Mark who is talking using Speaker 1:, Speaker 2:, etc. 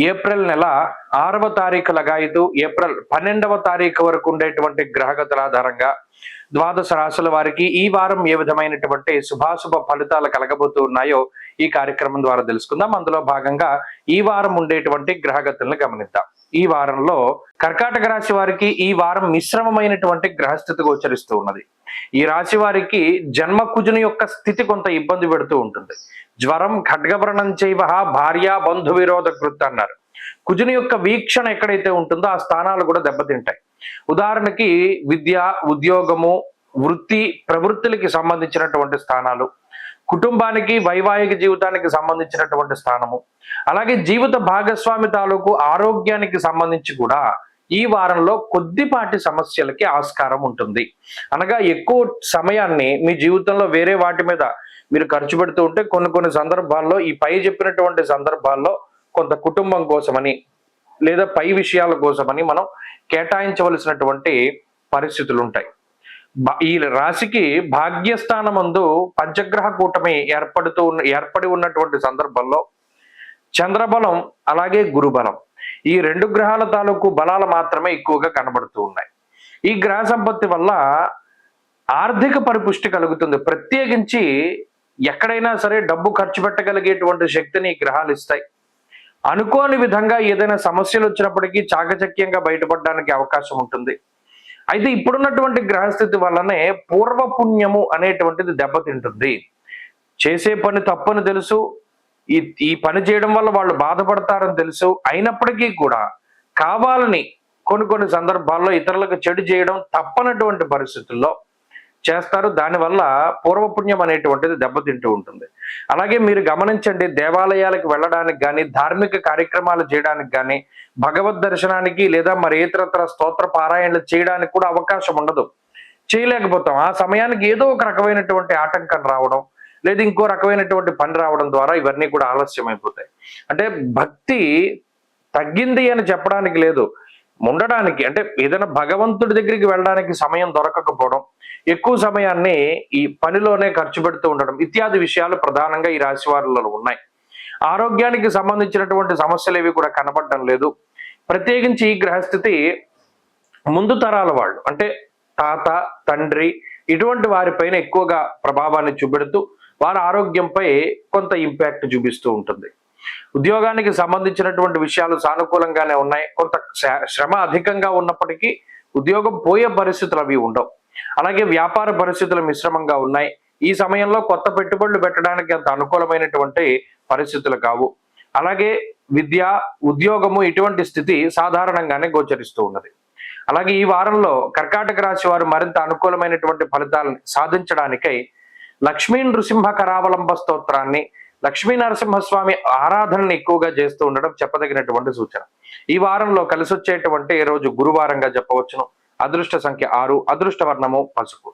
Speaker 1: April నెల 6వ తారీఖు లగాయతు ఏప్రిల్ 12వ తారీఖు వరకు ఉండేటువంటి గ్రహగతుల ఆధారంగా ద్వాదశ రాశుల వారికి ఈ వారం ఏ విధమైనటువంటి శుభాశుభ ఫలితాలు కలగబోతూ ఉన్నాయో ఈ కార్యక్రమం ద్వారా తెలుసుకుందాం. అందులో భాగంగా ఈ వారం ఉండేటువంటి గ్రహగతులను గమనిద్దాం. ఈ వారంలో కర్కాటక రాశి వారికి ఈ వారం మిశ్రమమైనటువంటి గ్రహస్థితి గోచరిస్తూ ఉన్నది. ఈ రాశి వారికి జన్మ కుజుని యొక్క స్థితి కొంత ఇబ్బంది పెడుతూ ఉంటుంది. జ్వరం ఖడ్గవ్రణం చైవ భార్య బంధు విరోధ కృత్ అన్నారు. కుజుని యొక్క వీక్షణ ఎక్కడైతే ఉంటుందో ఆ స్థానాలు కూడా దెబ్బతింటాయి. ఉదాహరణకి విద్య, ఉద్యోగము, వృత్తి, ప్రవృత్తులకి సంబంధించినటువంటి స్థానాలు, కుటుంబానికి వైవాహిక జీవితానికి సంబంధించినటువంటి స్థానము, అలాగే జీవిత భాగస్వామి తాలూకు ఆరోగ్యానికి సంబంధించి కూడా ఈ వారంలో కొద్దిపాటి సమస్యలకి ఆస్కారం ఉంటుంది. అనగా ఎక్కువ సమయాన్ని మీ జీవితంలో వేరే వాటి మీద మీరు ఖర్చు పెడుతూ ఉంటే కొన్ని సందర్భాల్లో ఈ పై చెప్పినటువంటి సందర్భాల్లో కొంత కుటుంబం కోసమని లేదా పై విషయాల కోసమని మనం కేటాయించవలసినటువంటి పరిస్థితులు ఉంటాయి. ఈ రాశికి భాగ్యస్థానమందు పంచగ్రహ కూటమి ఏర్పడి ఉన్నటువంటి సందర్భంలో చంద్రబలం అలాగే గురుబలం ఈ రెండు గ్రహాల తాలూకు బలాలు మాత్రమే ఎక్కువగా కనబడుతూ ఉన్నాయి. ఈ గ్రహ సంపత్తి వల్ల ఆర్థిక పరిపుష్టి కలుగుతుంది. ప్రత్యేకించి ఎక్కడైనా సరే డబ్బు ఖర్చు పెట్టగలిగేటువంటి శక్తిని ఈ గ్రహాలు ఇస్తాయి. అనుకోని విధంగా ఏదైనా సమస్యలు వచ్చినప్పటికీ చాకచక్యంగా బయటపడడానికి అవకాశం ఉంటుంది. అయితే ఇప్పుడున్నటువంటి గ్రహస్థితి వల్లనే పూర్వపుణ్యము అనేటువంటిది దెబ్బతింటుంది. చేసే పని తప్పని తెలుసు, ఈ పని చేయడం వల్ల వాళ్ళు బాధపడతారని తెలుసు. అయినప్పటికీ కూడా కావాలని కొన్ని సందర్భాల్లో ఇతరులకు చెడు చేయడం తప్పనటువంటి పరిస్థితుల్లో చేస్తారు. దానివల్ల పూర్వపుణ్యం అనేటువంటిది దెబ్బతింటూ ఉంటుంది. అలాగే మీరు గమనించండి, దేవాలయాలకు వెళ్ళడానికి కానీ, ధార్మిక కార్యక్రమాలు చేయడానికి కానీ, భగవద్ దర్శనానికి లేదా మరి ఇతరత్ర స్తోత్ర పారాయణలు చేయడానికి కూడా అవకాశం ఉండదు, చేయలేకపోతాం. ఆ సమయానికి ఏదో ఒక రకమైనటువంటి ఆటంకం రావడం లేదా ఇంకో రకమైనటువంటి పని రావడం ద్వారా ఇవన్నీ కూడా ఆలస్యం అయిపోతాయి. అంటే భక్తి తగ్గింది అని చెప్పడానికి లేదు, ఉండడానికి, అంటే ఏదైనా భగవంతుడి దగ్గరికి వెళ్ళడానికి సమయం దొరకకపోవడం, ఎక్కువ సమయాన్ని ఈ పనిలోనే ఖర్చు పెడుతూ ఉండడం ఇత్యాది విషయాలు ప్రధానంగా ఈ రాశి వారిలో ఉన్నాయి. ఆరోగ్యానికి సంబంధించినటువంటి సమస్యలు ఏవి కూడా కనబడడం లేదు. ప్రత్యేకించి ఈ గ్రహస్థితి ముందు తరాల వాళ్ళు అంటే తాత, తండ్రి ఇటువంటి వారిపైన ఎక్కువగా ప్రభావాన్ని చూపెడుతూ వారి ఆరోగ్యంపై కొంత ఇంపాక్ట్ చూపిస్తూ ఉంటుంది. ఉద్యోగానికి సంబంధించినటువంటి విషయాలు సానుకూలంగానే ఉన్నాయి. కొంత శ్రమ అధికంగా ఉన్నప్పటికీ ఉద్యోగం పోయే పరిస్థితులు అవి ఉండవు. అలాగే వ్యాపార పరిస్థితులు మిశ్రమంగా ఉన్నాయి. ఈ సమయంలో కొత్త పెట్టుబడులు పెట్టడానికి అంత అనుకూలమైనటువంటి పరిస్థితులు కావు. అలాగే విద్య, ఉద్యోగము ఇటువంటి స్థితి సాధారణంగానే గోచరిస్తూ ఉన్నది. అలాగే ఈ వారంలో కర్కాటక రాశి వారు మరింత అనుకూలమైనటువంటి ఫలితాలను సాధించడానికై లక్ష్మీ నృసింహ కరావలంబ స్తోత్రాన్ని, లక్ష్మీ నరసింహస్వామి ఆరాధనని ఎక్కువగా చేస్తూ ఉండడం చెప్పదగినటువంటి సూచన. ఈ వారంలో కలిసి వచ్చేటువంటి రోజు గురువారంగా చెప్పవచ్చును. అదృష్ట సంఖ్య 6, అదృష్ట వర్ణము పసుపు.